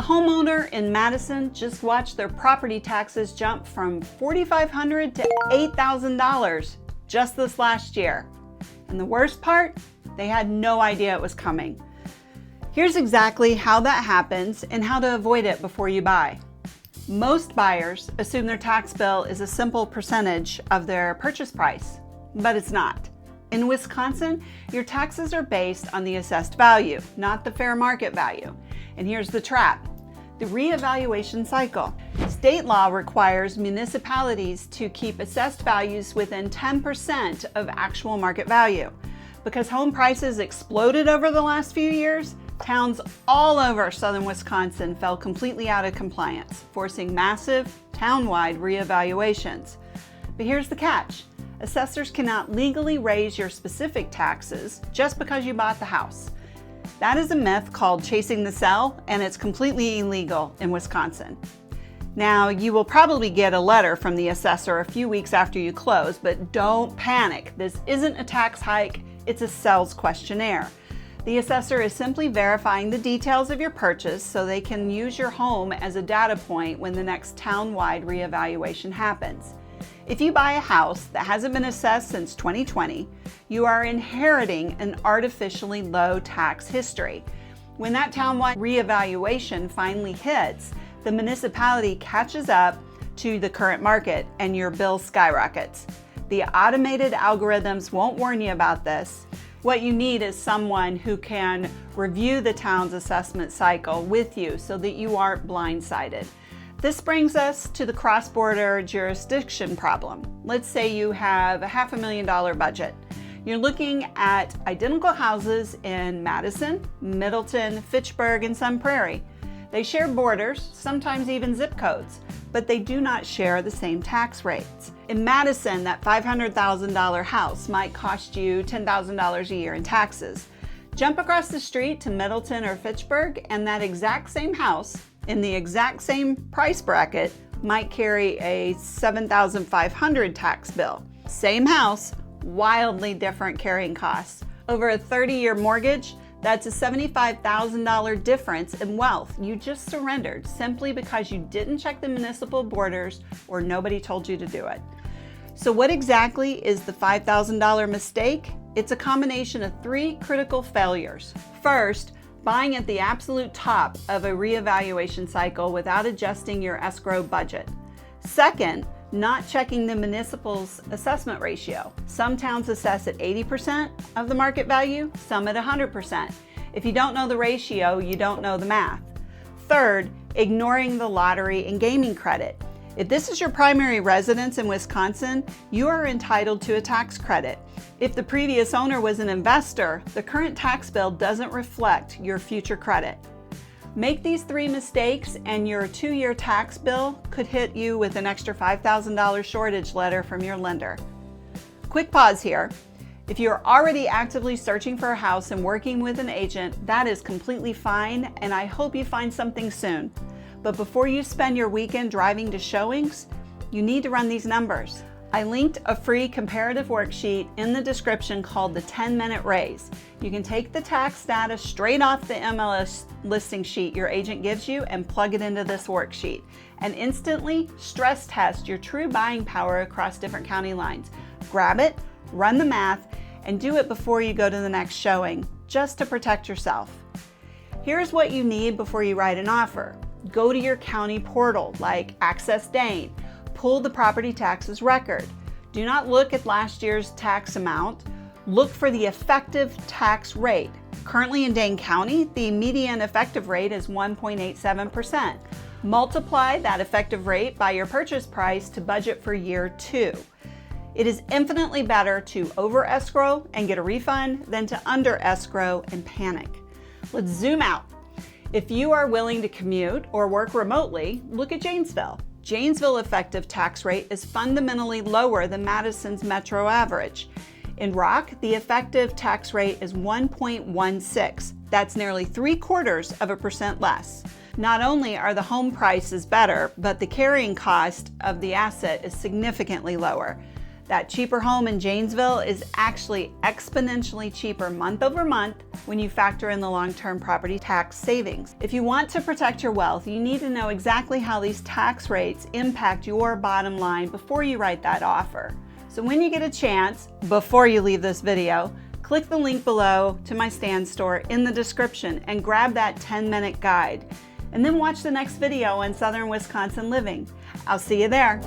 A homeowner in Madison just watched their property taxes jump from $4,500 to $8,000 just this last year. And the worst part, they had no idea it was coming. Here's exactly how that happens and how to avoid it before you buy. Most buyers assume their tax bill is a simple percentage of their purchase price, but it's not. In Wisconsin, your taxes are based on the assessed value, not the fair market value. And here's the trap: the reevaluation cycle. State law requires municipalities to keep assessed values within 10% of actual market value. Because home prices exploded over the last few years, towns all over southern Wisconsin fell completely out of compliance, forcing massive townwide reevaluations. But here's the catch: assessors cannot legally raise your specific taxes just because you bought the house. That is a myth called chasing the sell, and it's completely illegal in Wisconsin. Now, you will probably get a letter from the assessor a few weeks after you close, but don't panic. This isn't a tax hike, it's a sales questionnaire. The assessor is simply verifying the details of your purchase so they can use your home as a data point when the next town-wide reevaluation happens. If you buy a house that hasn't been assessed since 2020, you are inheriting an artificially low tax history. When that town-wide reevaluation finally hits, the municipality catches up to the current market and your bill skyrockets. The automated algorithms won't warn you about this. What you need is someone who can review the town's assessment cycle with you so that you aren't blindsided. This brings us to the cross-border jurisdiction problem. Let's say you have a $500,000 budget. You're looking at identical houses in Madison, Middleton, Fitchburg, and Sun Prairie. They share borders, sometimes even zip codes, but they do not share the same tax rates. In Madison, that $500,000 house might cost you $10,000 a year in taxes. Jump across the street to Middleton or Fitchburg, and that exact same house in the exact same price bracket might carry a $7,500 tax bill. Same house, wildly different carrying costs. Over a 30-year mortgage, that's a $75,000 difference in wealth you just surrendered simply because you didn't check the municipal borders or nobody told you to do it. So what exactly is the $5,000 mistake? It's a combination of three critical failures. First, buying at the absolute top of a reevaluation cycle without adjusting your escrow budget. Second, not checking the municipal's assessment ratio. Some towns assess at 80% of the market value, some at 100%. If you don't know the ratio, you don't know the math. Third, ignoring the lottery and gaming credit. If this is your primary residence in Wisconsin, you are entitled to a tax credit. If the previous owner was an investor, the current tax bill doesn't reflect your future credit. Make these three mistakes and your 2-year tax bill could hit you with an extra $5,000 shortage letter from your lender. Quick pause here. If you're already actively searching for a house and working with an agent, that is completely fine, and I hope you find something soon. But before you spend your weekend driving to showings, you need to run these numbers. I linked a free comparative worksheet in the description called the 10-minute raise. You can take the tax data straight off the MLS listing sheet your agent gives you and plug it into this worksheet and instantly stress test your true buying power across different county lines. Grab it, run the math, and do it before you go to the next showing, just to protect yourself. Here's what you need before you write an offer. Go to your county portal like Access Dane. Pull the property taxes record. Do not look at last year's tax amount. Look for the effective tax rate. Currently in Dane County, the median effective rate is 1.87%. Multiply that effective rate by your purchase price to budget for year 2. It is infinitely better to over escrow and get a refund than to under escrow and panic. Let's zoom out. If you are willing to commute or work remotely, look at Janesville. Janesville effective tax rate is fundamentally lower than Madison's metro average. In Rock, the effective tax rate is 1.16. That's nearly 0.75% less. Not only are the home prices better, but the carrying cost of the asset is significantly lower. That cheaper home in Janesville is actually exponentially cheaper month over month when you factor in the long-term property tax savings. If you want to protect your wealth, you need to know exactly how these tax rates impact your bottom line before you write that offer. So when you get a chance, before you leave this video, click the link below to my stand store in the description and grab that 10-minute guide. And then watch the next video on Southern Wisconsin living. I'll see you there.